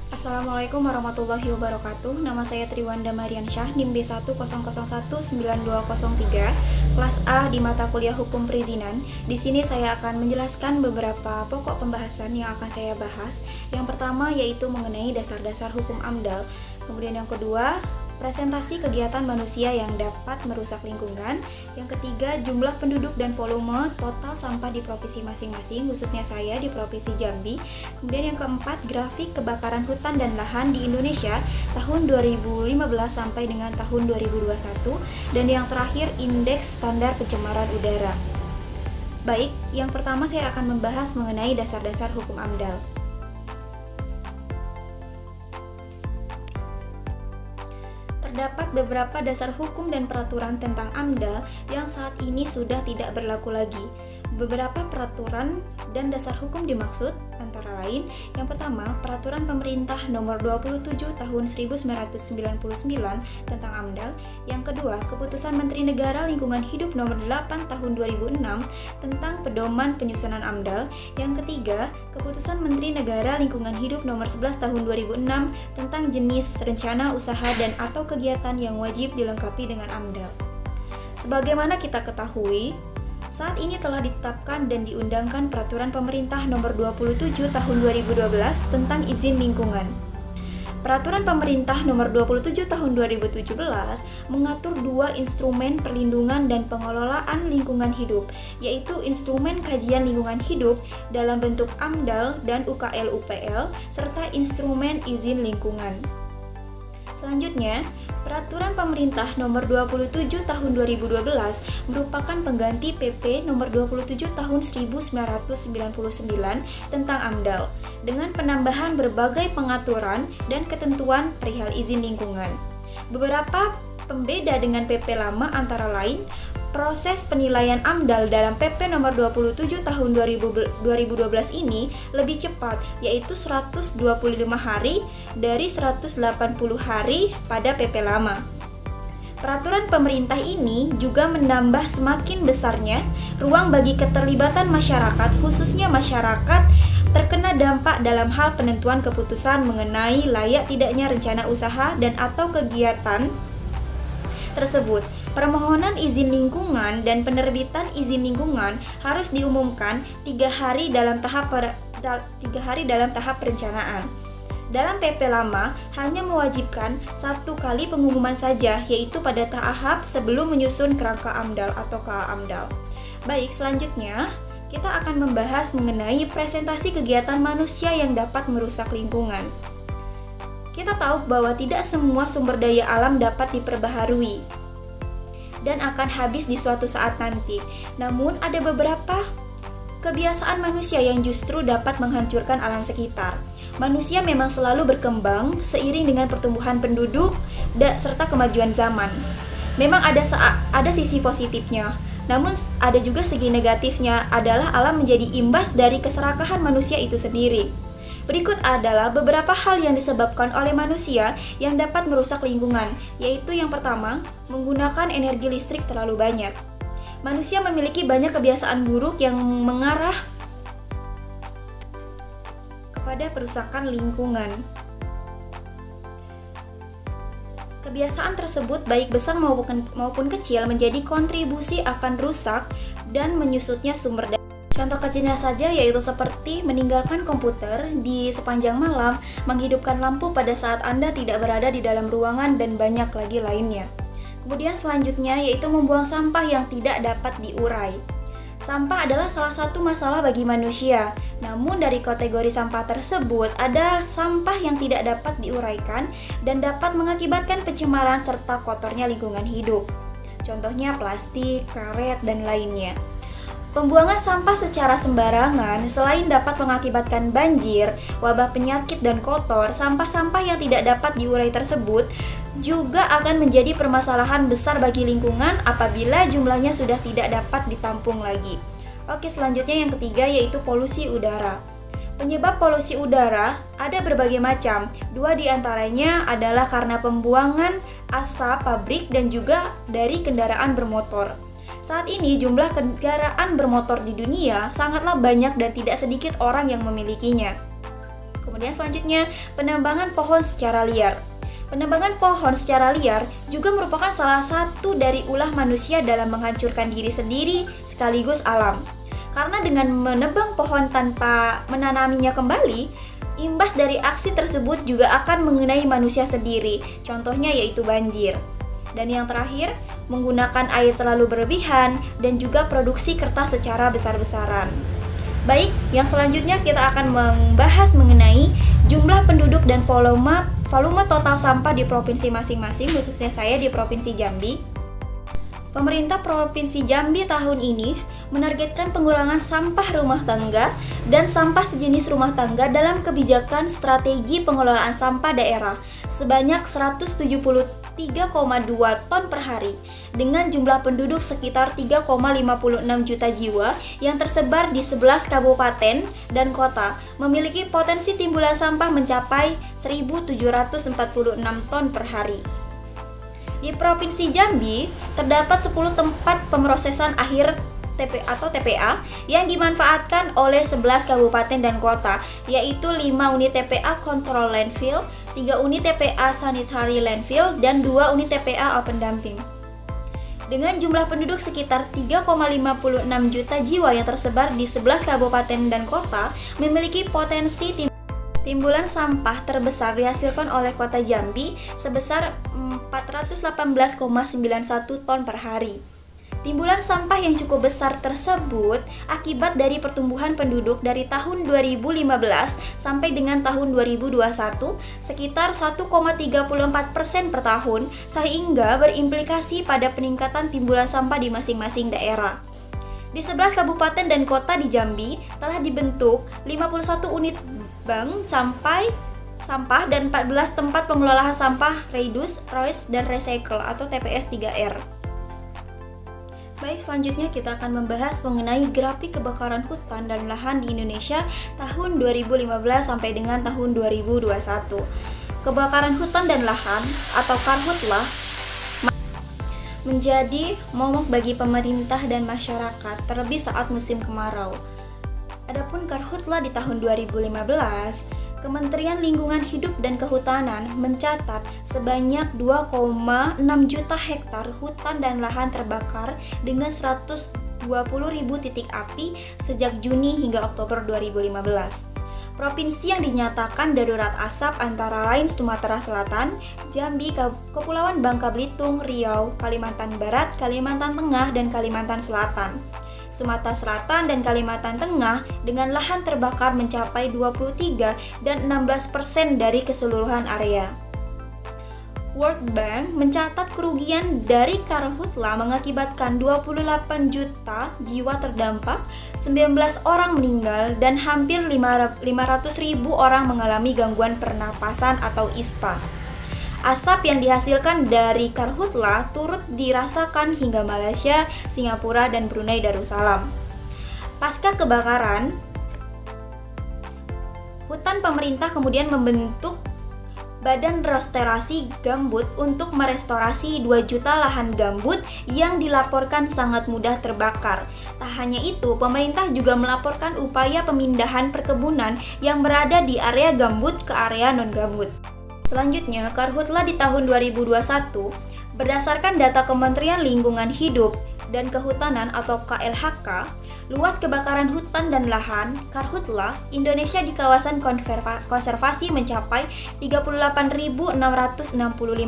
Assalamualaikum warahmatullahi wabarakatuh. Nama saya Triwanda Mariansyah, NIM B100192003, kelas A di mata kuliah Hukum Perizinan. Di sini saya akan menjelaskan beberapa pokok pembahasan yang akan saya bahas. Yang pertama yaitu mengenai dasar-dasar hukum AMDAL. Kemudian yang kedua, presentasi kegiatan manusia yang dapat merusak lingkungan. Yang ketiga, jumlah penduduk dan volume total sampah di provinsi masing-masing, khususnya saya di Provinsi Jambi. Kemudian yang keempat, grafik kebakaran hutan dan lahan di Indonesia tahun 2015 sampai dengan tahun 2021. Dan yang terakhir, indeks standar pencemaran udara. Baik, yang pertama saya akan membahas mengenai dasar-dasar hukum AMDAL. Terdapat beberapa dasar hukum dan peraturan tentang AMDAL yang saat ini sudah tidak berlaku lagi. Beberapa peraturan dan dasar hukum dimaksud antara lain, yang pertama, Peraturan Pemerintah Nomor 27 Tahun 1999 tentang AMDAL. Yang kedua, Keputusan Menteri Negara Lingkungan Hidup Nomor 8 Tahun 2006 tentang Pedoman Penyusunan AMDAL. Yang ketiga, Keputusan Menteri Negara Lingkungan Hidup Nomor 11 Tahun 2006 tentang jenis rencana usaha dan atau kegiatan yang wajib dilengkapi dengan AMDAL. Sebagaimana kita ketahui, saat ini telah ditetapkan dan diundangkan Peraturan Pemerintah Nomor 27 Tahun 2012 tentang izin lingkungan. Peraturan Pemerintah Nomor 27 Tahun 2017 mengatur dua instrumen perlindungan dan pengelolaan lingkungan hidup, yaitu instrumen kajian lingkungan hidup dalam bentuk AMDAL dan UKL-UPL, serta instrumen izin lingkungan. Selanjutnya, Peraturan Pemerintah Nomor 27 Tahun 2012 merupakan pengganti PP Nomor 27 Tahun 1999 tentang AMDAL dengan penambahan berbagai pengaturan dan ketentuan perihal izin lingkungan. Beberapa pembeda dengan PP lama antara lain, proses penilaian AMDAL dalam PP Nomor 27 Tahun 2012 ini lebih cepat, yaitu 125 hari dari 180 hari pada PP lama. Peraturan pemerintah ini juga menambah semakin besarnya ruang bagi keterlibatan masyarakat, khususnya masyarakat terkena dampak dalam hal penentuan keputusan mengenai layak tidaknya rencana usaha dan atau kegiatan tersebut. Permohonan izin lingkungan dan penerbitan izin lingkungan harus diumumkan 3 hari dalam tahap perencanaan. Dalam PP lama hanya mewajibkan 1 kali pengumuman saja, yaitu pada tahap sebelum menyusun kerangka AMDAL atau KA AMDAL. Baik, selanjutnya kita akan membahas mengenai presentasi kegiatan manusia yang dapat merusak lingkungan. Kita tahu bahwa tidak semua sumber daya alam dapat diperbaharui dan akan habis di suatu saat nanti. Namun ada beberapa kebiasaan manusia yang justru dapat menghancurkan alam sekitar. Manusia memang selalu berkembang seiring dengan pertumbuhan penduduk serta kemajuan zaman. Memang ada sisi positifnya, namun ada juga segi negatifnya adalah alam menjadi imbas dari keserakahan manusia itu sendiri. Berikut adalah beberapa hal yang disebabkan oleh manusia yang dapat merusak lingkungan, yaitu yang pertama, menggunakan energi listrik terlalu banyak. Manusia memiliki banyak kebiasaan buruk yang mengarah kepada perusakan lingkungan. Kebiasaan tersebut baik besar maupun kecil menjadi kontribusi akan rusak dan menyusutnya sumber daya. Contoh kecilnya saja yaitu seperti meninggalkan komputer di sepanjang malam, menghidupkan lampu pada saat Anda tidak berada di dalam ruangan, dan banyak lagi lainnya. Kemudian selanjutnya yaitu membuang sampah yang tidak dapat diurai. Sampah adalah salah satu masalah bagi manusia. Namun dari kategori sampah tersebut ada sampah yang tidak dapat diuraikan dan dapat mengakibatkan pencemaran serta kotornya lingkungan hidup. Contohnya plastik, karet, dan lainnya. Pembuangan sampah secara sembarangan selain dapat mengakibatkan banjir, wabah penyakit, dan kotor, sampah-sampah yang tidak dapat diurai tersebut juga akan menjadi permasalahan besar bagi lingkungan apabila jumlahnya sudah tidak dapat ditampung lagi. Oke, selanjutnya yang ketiga yaitu polusi udara. Penyebab polusi udara ada berbagai macam. 2 diantaranya adalah karena pembuangan asap pabrik dan juga dari kendaraan bermotor. Saat ini jumlah kendaraan bermotor di dunia sangatlah banyak dan tidak sedikit orang yang memilikinya. Kemudian selanjutnya, penebangan pohon secara liar. Penebangan pohon secara liar juga merupakan salah satu dari ulah manusia dalam menghancurkan diri sendiri sekaligus alam. Karena dengan menebang pohon tanpa menanaminya kembali, imbas dari aksi tersebut juga akan mengenai manusia sendiri. Contohnya yaitu banjir. Dan yang terakhir, menggunakan air terlalu berlebihan dan juga produksi kertas secara besar-besaran. Baik, yang selanjutnya kita akan membahas mengenai jumlah penduduk dan volume total sampah di provinsi masing-masing, khususnya saya di Provinsi Jambi. Pemerintah Provinsi Jambi tahun ini menargetkan pengurangan sampah rumah tangga dan sampah sejenis rumah tangga dalam kebijakan strategi pengelolaan sampah daerah sebanyak 173,2 ton per hari dengan jumlah penduduk sekitar 3,56 juta jiwa yang tersebar di 11 kabupaten dan kota, memiliki potensi timbulan sampah mencapai 1.746 ton per hari. Di Provinsi Jambi, terdapat 10 tempat pemrosesan akhir TPA yang dimanfaatkan oleh 11 kabupaten dan kota, yaitu 5 unit TPA Control Landfill, 3 unit TPA Sanitary Landfill, dan 2 unit TPA Open Dumping. Dengan jumlah penduduk sekitar 3,56 juta jiwa yang tersebar di 11 kabupaten dan kota, memiliki potensi timbulan sampah terbesar dihasilkan oleh kota Jambi sebesar 418,91 ton per hari. Timbulan sampah yang cukup besar tersebut akibat dari pertumbuhan penduduk dari tahun 2015 sampai dengan tahun 2021 sekitar 1,34% per tahun, sehingga berimplikasi pada peningkatan timbulan sampah di masing-masing daerah. Di 11 kabupaten dan kota di Jambi telah dibentuk 51 unit bank sampah dan 14 tempat pengelolaan sampah reduce, reuse, dan recycle atau TPS 3R. Baik, selanjutnya kita akan membahas mengenai grafik kebakaran hutan dan lahan di Indonesia tahun 2015 sampai dengan tahun 2021. Kebakaran hutan dan lahan atau karhutlah menjadi momok bagi pemerintah dan masyarakat, terlebih saat musim kemarau. Adapun karhutlah di tahun 2015, Kementerian Lingkungan Hidup dan Kehutanan mencatat sebanyak 2,6 juta hektar hutan dan lahan terbakar dengan 120.000 titik api sejak Juni hingga Oktober 2015. Provinsi yang dinyatakan darurat asap antara lain Sumatera Selatan, Jambi, Kepulauan Bangka Belitung, Riau, Kalimantan Barat, Kalimantan Tengah, dan Kalimantan Selatan. Sumatera Selatan dan Kalimantan Tengah dengan lahan terbakar mencapai 23 dan 16% dari keseluruhan area. World Bank mencatat kerugian dari karhutlah mengakibatkan 28 juta jiwa terdampak, 19 orang meninggal, dan hampir 500.000 orang mengalami gangguan pernapasan atau ISPA. Asap yang dihasilkan dari karhutlah turut dirasakan hingga Malaysia, Singapura, dan Brunei Darussalam. Pasca kebakaran, hutan pemerintah kemudian membentuk Badan Restorasi Gambut untuk merestorasi 2 juta lahan gambut yang dilaporkan sangat mudah terbakar. Tak hanya itu, pemerintah juga melaporkan upaya pemindahan perkebunan yang berada di area gambut ke area non-gambut. Selanjutnya, karhutlah di tahun 2021, berdasarkan data Kementerian Lingkungan Hidup dan Kehutanan atau KLHK, luas kebakaran hutan dan lahan karhutlah Indonesia di kawasan konservasi mencapai 38.665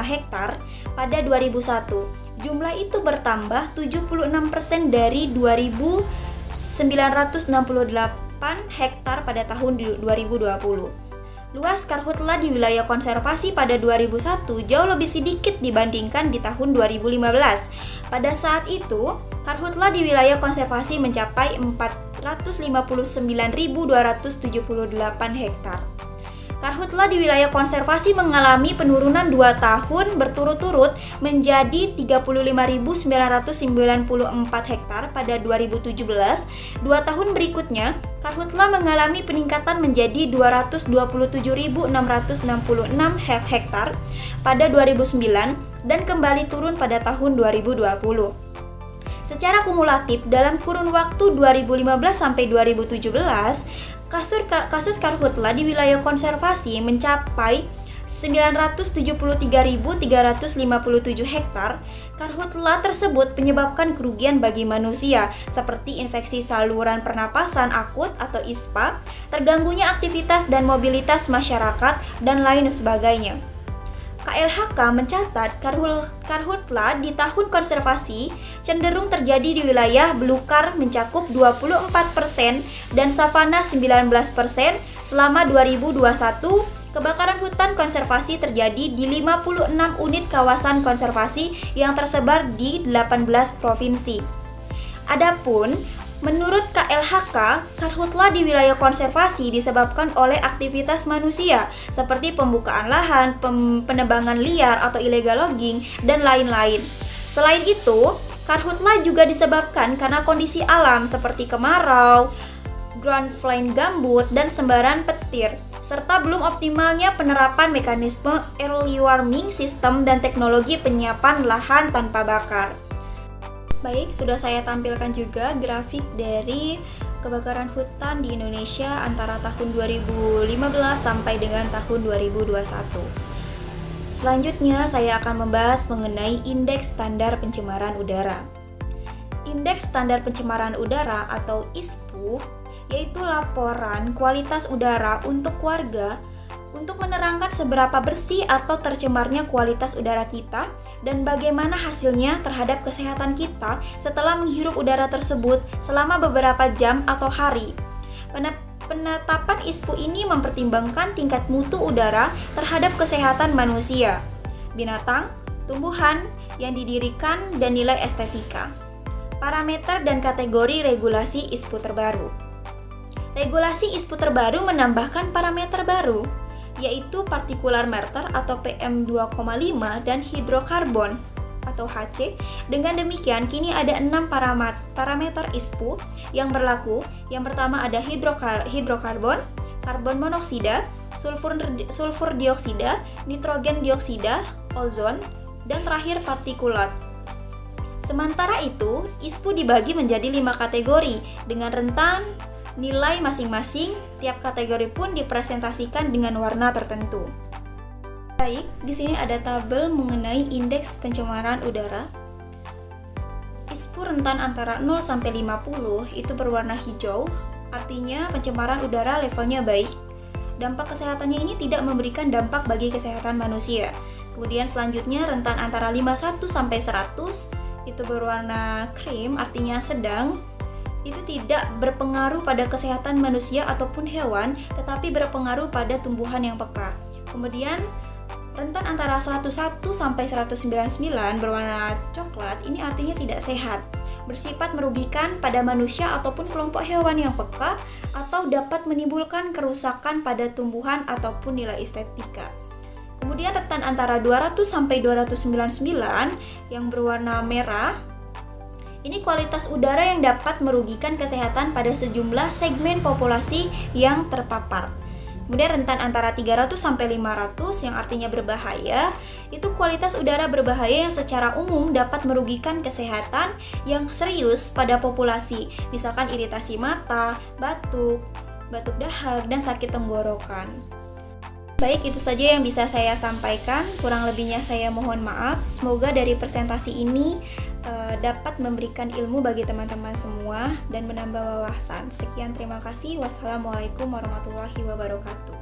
hektar pada 2001. Jumlah itu bertambah 76% dari 2.968 hektar pada tahun 2020. Luas karhutlah di wilayah konservasi pada 2001 jauh lebih sedikit dibandingkan di tahun 2015. Pada saat itu, karhutlah di wilayah konservasi mencapai 459.278 hektar. Karhutlah di wilayah konservasi mengalami penurunan 2 tahun berturut-turut menjadi 35.994 hektar pada 2017. 2 tahun berikutnya, karhutlah mengalami peningkatan menjadi 227.666 hektar pada 2009 dan kembali turun pada tahun 2020. Secara kumulatif dalam kurun waktu 2015 sampai 2017, Kasus karhutla di wilayah konservasi mencapai 973.357 hektar. Karhutla tersebut menyebabkan kerugian bagi manusia seperti infeksi saluran pernapasan akut atau ISPA, terganggunya aktivitas dan mobilitas masyarakat, dan lain sebagainya. KLHK mencatat karhutla di tahun konservasi cenderung terjadi di wilayah belukar mencakup 24% dan savana 19%. Selama 2021, kebakaran hutan konservasi terjadi di 56 unit kawasan konservasi yang tersebar di 18 provinsi. Adapun menurut KLHK, karhutla di wilayah konservasi disebabkan oleh aktivitas manusia seperti pembukaan lahan, penebangan liar atau illegal logging, dan lain-lain. Selain itu, karhutla juga disebabkan karena kondisi alam seperti kemarau, ground flying gambut, dan sembaran petir, serta belum optimalnya penerapan mekanisme early warning system dan teknologi penyiapan lahan tanpa bakar. Baik, sudah saya tampilkan juga grafik dari kebakaran hutan di Indonesia antara tahun 2015 sampai dengan tahun 2021. Selanjutnya, saya akan membahas mengenai Indeks Standar Pencemaran Udara. Indeks Standar Pencemaran Udara atau ISPU yaitu laporan kualitas udara untuk warga untuk menerangkan seberapa bersih atau tercemarnya kualitas udara kita dan bagaimana hasilnya terhadap kesehatan kita setelah menghirup udara tersebut selama beberapa jam atau hari. Penetapan ISPU ini mempertimbangkan tingkat mutu udara terhadap kesehatan manusia, binatang, tumbuhan yang didirikan, dan nilai estetika. Parameter dan kategori regulasi ISPU terbaru. Regulasi ISPU terbaru menambahkan parameter baru, yaitu partikular matter atau PM2,5 dan hidrokarbon atau HC. Dengan demikian, kini ada 6 parameter ISPU yang berlaku. Yang pertama ada hidrokarbon, karbon monoksida, sulfur dioksida, nitrogen dioksida, ozon, dan terakhir partikulat. Sementara itu, ISPU dibagi menjadi 5 kategori dengan rentan nilai masing-masing. Tiap kategori pun dipresentasikan dengan warna tertentu. Baik, di sini ada tabel mengenai indeks pencemaran udara. ISPU rentan antara 0 sampai 50 itu berwarna hijau, artinya pencemaran udara levelnya baik. Dampak kesehatannya ini tidak memberikan dampak bagi kesehatan manusia. Kemudian selanjutnya rentan antara 51 sampai 100 itu berwarna krim, artinya sedang. Itu tidak berpengaruh pada kesehatan manusia ataupun hewan, tetapi berpengaruh pada tumbuhan yang peka. Kemudian rentan antara 101 sampai 199 berwarna coklat, ini artinya tidak sehat, bersifat merugikan pada manusia ataupun kelompok hewan yang peka, atau dapat menimbulkan kerusakan pada tumbuhan ataupun nilai estetika. Kemudian rentan antara 200 sampai 299 yang berwarna merah. Ini kualitas udara yang dapat merugikan kesehatan pada sejumlah segmen populasi yang terpapar. Kemudian rentan antara 300 sampai 500 yang artinya berbahaya. Itu kualitas udara berbahaya yang secara umum dapat merugikan kesehatan yang serius pada populasi, misalkan iritasi mata, batuk dahak, dan sakit tenggorokan. Baik, itu saja yang bisa saya sampaikan. Kurang lebihnya saya mohon maaf. Semoga dari presentasi ini dapat memberikan ilmu bagi teman-teman semua dan menambah wawasan. Sekian, terima kasih. Wassalamualaikum warahmatullahi wabarakatuh.